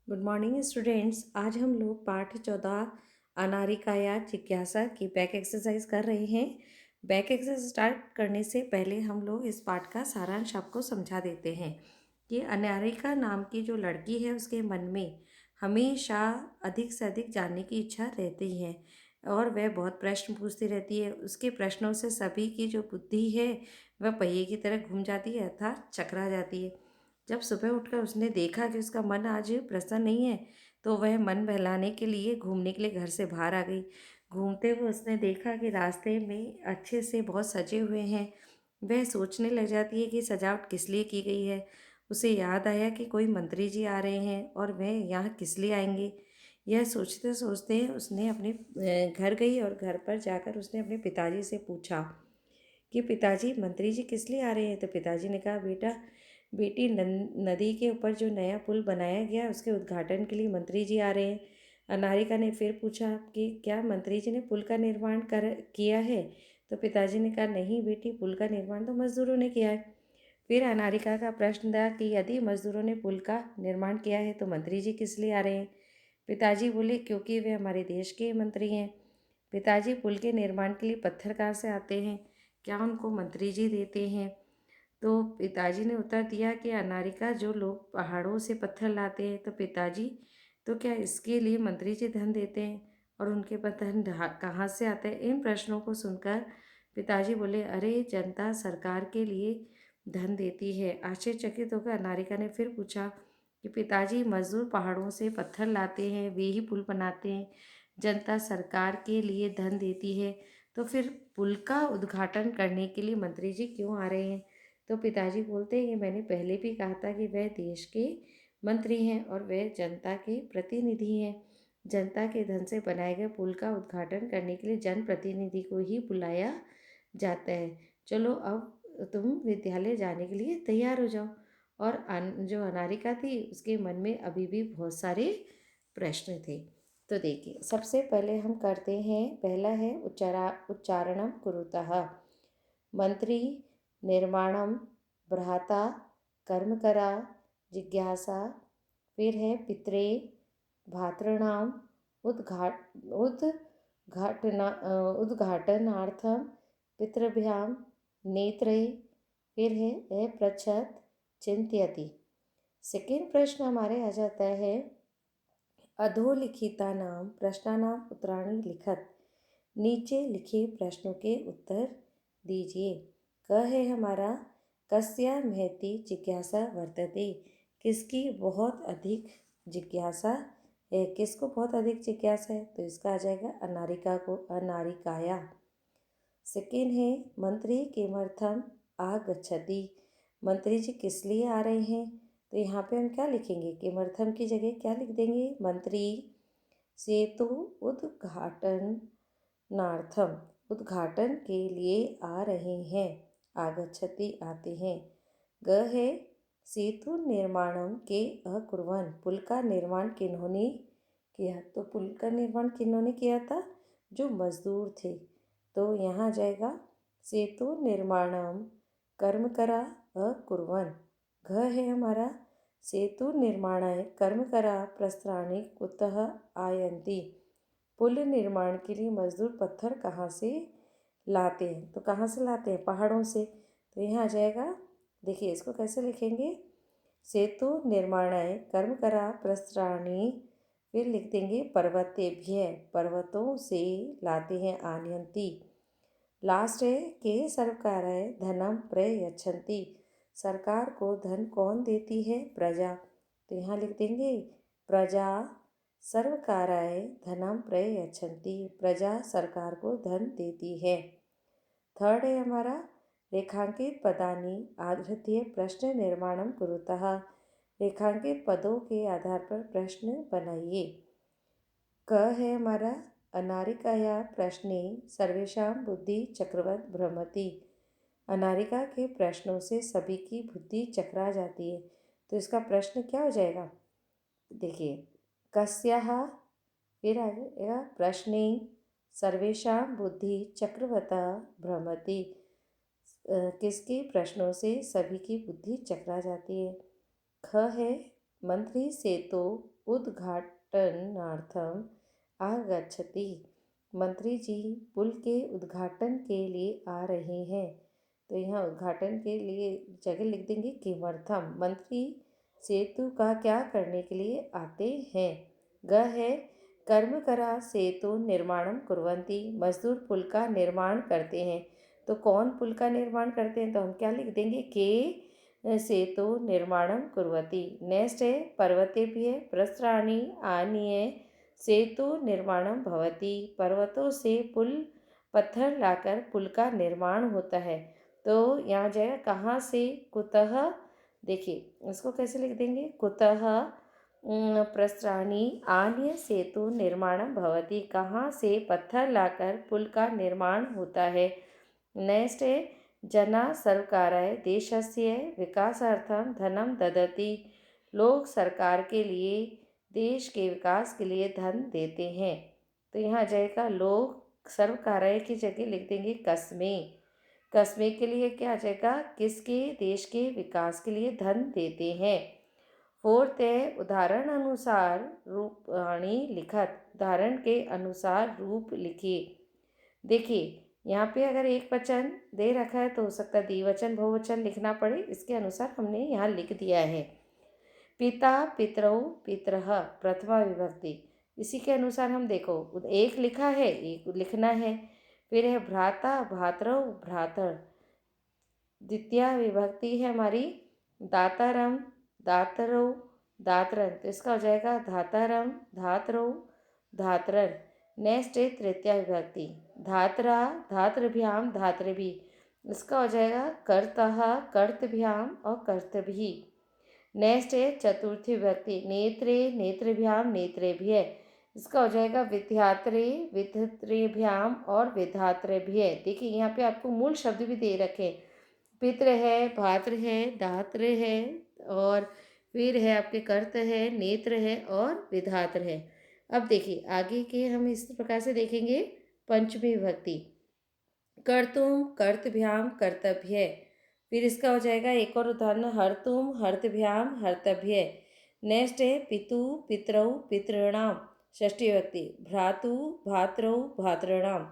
Good morning students. आज हम लोग पाठ 14 अनारिकाया जिज्ञासा की बैक एक्सरसाइज कर रहे हैं। बैक एक्सरसाइज स्टार्ट करने से पहले हम लोग इस पाठ का सारांश आपको समझा देते हैं कि अनारिका नाम की जो लड़की है उसके मन में हमेशा अधिक से अधिक जानने की इच्छा रहती है और वह बहुत प्रश्न पूछती रहती है। उसके प्रश्नों से सभी की जो बुद्धि है वह पहिए की तरह घूम जाती है अर्थात चकरा जाती है। जब सुबह उठकर उसने देखा कि उसका मन आज प्रसन्न नहीं है तो वह मन बहलाने के लिए घूमने के लिए घर से बाहर आ गई। घूमते हुए उसने देखा कि रास्ते में अच्छे से बहुत सजे हुए हैं। वह सोचने लग जाती है कि सजावट किस लिए की गई है। उसे याद आया कि कोई मंत्री जी आ रहे हैं और वह यहाँ किस लिए आएंगे। यह सोचते सोचते उसने अपने घर गई और घर पर जाकर उसने अपने पिताजी से पूछा कि पिताजी मंत्री जी किस लिए आ रहे हैं। तो पिताजी ने कहा बेटा बेटी नदी के ऊपर जो नया पुल बनाया गया उसके उद्घाटन के लिए मंत्री जी आ रहे हैं। अनारिका ने फिर पूछा कि क्या मंत्री जी ने पुल का निर्माण कर किया है। तो पिताजी ने कहा नहीं बेटी, पुल का निर्माण तो मजदूरों ने किया है। फिर अनारिका का प्रश्न था कि यदि मजदूरों ने पुल का निर्माण किया है तो मंत्री जी किस लिए आ रहे हैं। पिताजी बोले क्योंकि वे हमारे देश के मंत्री हैं। पिताजी पुल के निर्माण के लिए पत्थर कहाँ से आते हैं, क्या उनको मंत्री जी देते हैं। तो पिताजी ने उत्तर दिया कि अनारिका जो लोग पहाड़ों से पत्थर लाते हैं तो पिताजी तो क्या इसके लिए मंत्री जी धन देते हैं और उनके पास धन कहाँ से आता है। इन प्रश्नों को सुनकर पिताजी बोले अरे जनता सरकार के लिए धन देती है। आश्चर्यचकित होकर अनारिका ने फिर पूछा कि पिताजी मजदूर पहाड़ों से पत्थर लाते हैं, वे ही पुल बनाते हैं, जनता सरकार के लिए धन देती है, तो फिर पुल का उद्घाटन करने के लिए मंत्री जी क्यों आ रहे हैं। तो पिताजी बोलते हैं कि मैंने पहले भी कहा था कि वह देश के मंत्री हैं और वह जनता के प्रतिनिधि हैं। जनता के धन से बनाए गए पुल का उद्घाटन करने के लिए जनप्रतिनिधि को ही बुलाया जाता है। चलो अब तुम विद्यालय जाने के लिए तैयार हो जाओ। और जो अनारिका थी उसके मन में अभी भी बहुत सारे प्रश्न थे। तो देखिए सबसे पहले हम करते हैं, पहला है उच्चारणम कुरुतः। मंत्री, निर्माणम, भ्राता, कर्मकरा, जिज्ञासा। फिर है पितरे, भातृणाम, उद्घाटनार्थम, पितृभ्याम, नेत्रे। फिर है पृच्छत, चिंत्यति। सेकेंड प्रश्न हमारे आ जाता है अधोलिखितानां प्रश्नानां उत्तराणि लिखत। नीचे लिखे प्रश्नों के उत्तर दीजिए। क है हमारा कस्या महती जिज्ञासा वर्तते, किसकी बहुत अधिक जिज्ञासा है, किसको बहुत अधिक जिज्ञासा है, तो इसका आ जाएगा अनारिका को, अनारिकाया। सेकेंड है मंत्री किमर्थम आगच्छति, मंत्री जी किस लिए आ रहे हैं। तो यहाँ पे हम क्या लिखेंगे, किमर्थम की जगह क्या लिख देंगे, मंत्री सेतु उद्घाटनार्थम, उद्घाटन के लिए आ रहे हैं, आगच्छति आते हैं। ग है सेतु निर्माणम के अकुर्वन्, पुल का निर्माण किन्होंने किया। तो पुल का निर्माण किन्होंने किया था, जो मजदूर थे। तो यहाँ जाएगा सेतु निर्माणम कर्मकरा अकुर्वन्। घ है हमारा सेतु निर्माणाय कर्मकरा प्रस्त्राणि कुतः आयन्ति, पुल निर्माण के लिए मजदूर पत्थर कहाँ से लाते हैं। तो कहाँ से लाते हैं, पहाड़ों से। तो यहाँ आ जाएगा, देखिए इसको कैसे लिखेंगे, सेतु निर्माणाय कर्मकरा प्रस्त्राणि, फिर लिख देंगे पर्वतेभ्य, पर्वतों से लाते हैं, आनयन्ति। लास्ट है के सरकाराय धनम प्रयच्छन्ति, सरकार को धन कौन देती है, प्रजा। तो यहाँ लिख देंगे प्रजा सर्वकाराय धनम प्रयच्छन्ति, प्रजा सरकार को धन देती है। थर्ड है हमारा रेखांकित पदानि आधृत्य प्रश्न निर्माणम कुरुतः, रेखांकित पदों के आधार पर प्रश्न बनाइए। क है हमारा अनारिकाया प्रश्ने सर्वेषां बुद्धि चक्रवत भ्रमति, अनारिका के प्रश्नों से सभी की बुद्धि चकरा जाती है। तो इसका प्रश्न क्या हो जाएगा, देखिए कस्याः, फिर आ जाएगा प्रश्ने सर्वेषां बुद्धि चक्रवता भ्रमति, किसके प्रश्नों से सभी की बुद्धि चकरा जाती है। ख है मंत्री से तो उद्घाटनार्थम आगच्छति। मंत्री जी पुल के उद्घाटन के लिए आ रहे हैं। तो यहाँ उद्घाटन के लिए जगह लिख देंगे किमर्थम। मंत्री सेतु का क्या करने के लिए आते हैं। ग है कर्मकरा सेतु निर्माणम कुर्वन्ति। मजदूर पुल का निर्माण करते हैं। तो कौन पुल का निर्माण करते हैं, तो हम क्या लिख देंगे के सेतु निर्माणम कुर्वति। नेक्स्ट है पर्वतेभ्यः प्रस्त्राणि आनीय सेतु निर्माणम भवति। पर्वतों से पुल पत्थर लाकर पुल का निर्माण होता है। तो यहाँ जाएगा कहाँ से, कुतः। देखिए इसको कैसे लिख देंगे, कुतः प्रस्त्राणि आनीय सेतु निर्माणम भवति। कहाँ से पत्थर लाकर पुल का निर्माण होता है। नेक्स्ट है जना सर्वकाराय देशस्य विकासार्थम धनम ददति। लोग सरकार के लिए, देश के विकास के लिए धन देते हैं। तो यहाँ आ जाएगा लोग सर्वकाराय की जगह लिख देंगे कस्मे। कस्मे के लिए क्या आ जाएगा, किसके, देश के विकास के लिए धन देते हैं। फोर्थ है उदाहरण अनुसार रूपाणी लिखत। उदाहरण के अनुसार रूप लिखिए। देखिए यहाँ पे अगर एक वचन दे रखा है तो हो सकता है द्विवचन बहुवचन लिखना पड़े, इसके अनुसार हमने यहाँ लिख दिया है। पिता पितरौ पितरः प्रथमा विभक्ति, इसी के अनुसार हम देखो एक लिखा है, एक लिखना है। फिर है भ्राता भातरौ भ्रातर, द्वितीय विभक्ति है हमारी दातारम दातरौ दातरन, तो इसका हो जाएगा धातारम धातरौ धातरन। नेक्स्ट है तृतीय विभक्ति धात्रा धातृभ्याम धातृभि, इसका हो जाएगा कर्तः कर्तभ्याम और कर्तभि। नेक्स्ट है चतुर्थी विभक्ति नेत्रे नेत्रभ्याम नेत्रेभ्य, इसका हो जाएगा विद्यात्रे विधत्रेभ्याम और विधात्रेभ्य। देखिए यहाँ पे आपको मूल शब्द भी दे रखे, पितृ है, भातृ है, धातृ है, और फिर है आपके कर्त है, नेत्र है और विधात्र है। अब देखिए आगे के हम इस प्रकार से देखेंगे। पंचमी विभक्ति कर्तुम कर्तभ्याम कर्तभ्य, फिर इसका हो जाएगा एक और उदाहरण हर्तुम हर्तभ्याम हर्तभ्य। नेक्स्ट है पितु पितरौ पितॄणाम, षष्ठी विभक्ति भ्रातु भातरौ भातॄणाम।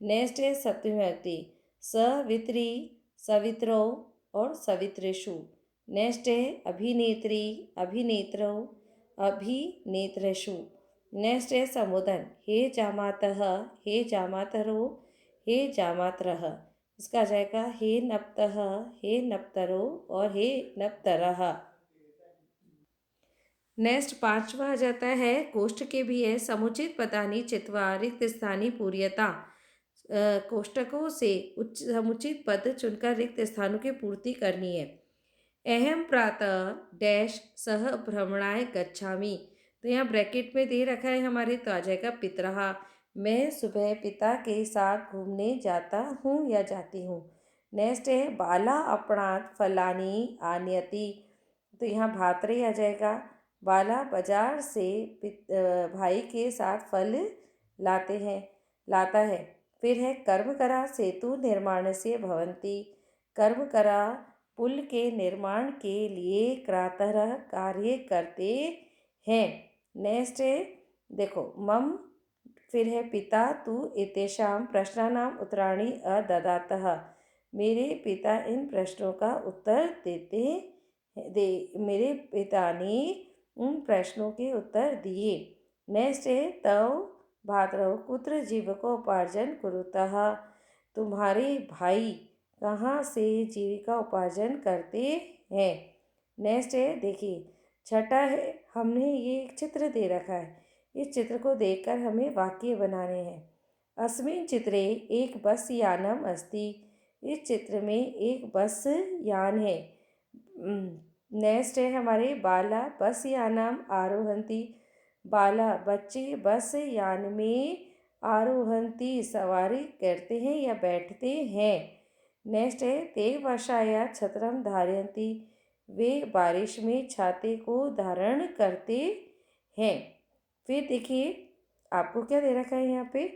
नेक्स्ट है सप्तमी विभक्ति सवित्री सवित्रौ और सवित्रेषु। नेक्स्ट है अभिनेत्री अभिनेत्रौ अभिनेत्रेषु। नेक्स्ट है संबोधन हे जामातः हे जामातरो हे जामातरः, इसका आ जाएगा हे नप्तः हे नप्तरो और हे नप्तरः। नेक्स्ट पांचवा आ जाता है कोष्ठ के भी है समुचित पदानी चित्वा रिक्त स्थानी पूर्यता। कोष्ठकों से उच्च समुचित पद चुनकर रिक्त स्थानों की पूर्ति करनी है। अहम प्रातः डैश सह भ्रमणाय गच्छामि, तो यहाँ ब्रैकेट में दे रखा है हमारे, तो आ जाएगा पितरः, मैं सुबह पिता के साथ घूमने जाता हूँ या जाती हूँ। नेक्स्ट है बाला अपणात फलानी आनयति, तो यहाँ भातरे आ जाएगा। बाला बाजार से भाई के साथ फल लाता है। फिर है कर्म करा सेतु निर्माण से भवंती, कर्म करा पुल के निर्माण के लिए प्रातः कार्य करते हैं। नेक्स्ट है देखो मम, फिर है पिता तु एतेषां प्रश्नानां उत्तराणि अददातः, मेरे पिता इन प्रश्नों का उत्तर मेरे पिता ने उन प्रश्नों के उत्तर दिए। नेक्स्ट है तव भातरौ कुत्र जीविकोपार्जन कुरुतः, तुम्हारे भाई कहाँ से जीविका उपार्जन करते हैं। नेक्स्ट है देखिए छठा है हमने ये एक चित्र दे रखा है, इस चित्र को देखकर हमें वाक्य बनाने हैं। अस्मिन् चित्रे एक बस यानम अस्ति, इस चित्र में एक बस यान है। नेक्स्ट है हमारे बाला बस यानम आरोहंती, बाला बच्चे बस यान में आरोहंती सवारी करते हैं या बैठते हैं। नेक्स्ट है ते वर्षाया छत्रम धारयन्ति, वे बारिश में छाते को धारण करते हैं। फिर देखिए आपको क्या दे रखा है, यहाँ पे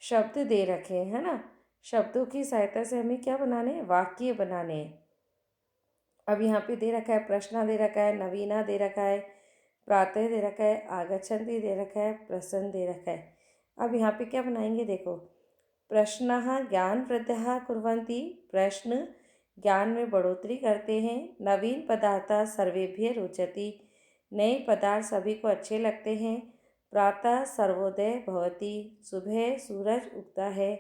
शब्द दे रखे हैं, है ना। शब्दों की सहायता से हमें क्या बनाने हैं, वाक्य बनाने हैं। अब यहाँ पे दे रखा है प्रश्न दे रखा है, नवीना दे रखा है, प्रातः दे रखा है, आगच्छन्ति दे रखा है, प्रसन्न दे रखा है। अब यहाँ पे क्या बनाएंगे देखो, प्रश्नः ज्ञान वृद्धिः कुर्वन्ति, प्रश्न ज्ञान में बढ़ोतरी करते हैं। नवीन पदार्थ सर्वेभ्यः रोचति, नए पदार्थ सभी को अच्छे लगते हैं। प्रातः सर्वोदय भवति, सुबह सूरज उगता है।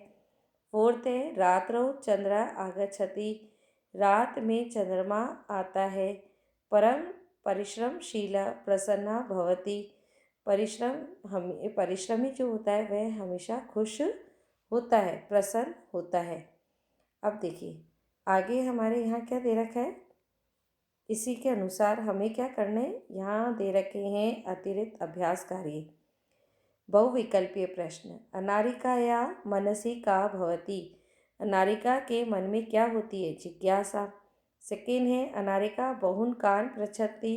फोर्थ है रात्रौ चंद्र आगच्छति, रात में चंद्रमा आता है। परम परिश्रमशील प्रसन्न भवति, परिश्रमी जो होता है वह हमेशा खुश होता है, प्रसन्न होता है। अब देखिए आगे हमारे यहाँ क्या दे रखा है, इसी के अनुसार हमें क्या करना है। यहाँ दे रखे हैं अतिरिक्त अभ्यास कार्य। बहुविकल्पीय प्रश्न, अनारिकाया मनसि का भवति, अनारिका के मन में क्या होती है, जिज्ञासा। सेकेंड है अनारिका बहुन कान पृच्छति,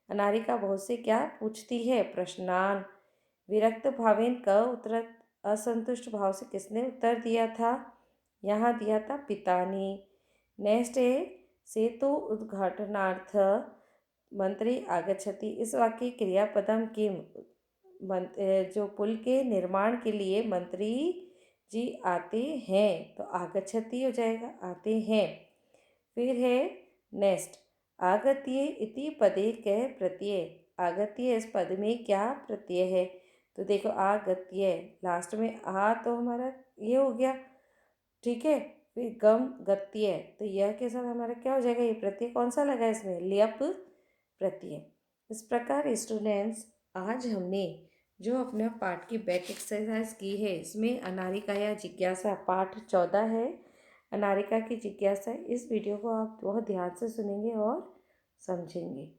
अनारिका बहुत से क्या पूछती है, प्रश्नान। विरक्त भावेन क उत्तरत, असंतुष्ट भाव से किसने उत्तर दिया था, यहाँ दिया था पिता ने। नेक्स्ट है सेतु उद्घाटनार्थ मंत्री आगच्छति, इस वाक्य क्रियापदम किम, जो पुल के निर्माण के लिए मंत्री जी आते हैं, तो आगच्छति हो जाएगा, आते हैं। फिर है नेक्स्ट आगत्य इति पदे कै प्रत्यय, आगत्य इस पद में क्या प्रत्यय है, तो देखो आगत्य लास्ट में आ तो हमारा ये हो गया, ठीक है। फिर गम गत्य, तो यह के साथ हमारा क्या हो जाएगा, ये प्रत्यय कौन सा लगा है इसमें, लियप प्रत्यय। इस प्रकार स्टूडेंट्स आज हमने जो अपना पाठ की बैक एक्सरसाइज की है, इसमें अनारिका या जिज्ञासा पाठ 14 है, अनारिका की जिज्ञासा। इस वीडियो को आप बहुत ध्यान से सुनेंगे और समझेंगे।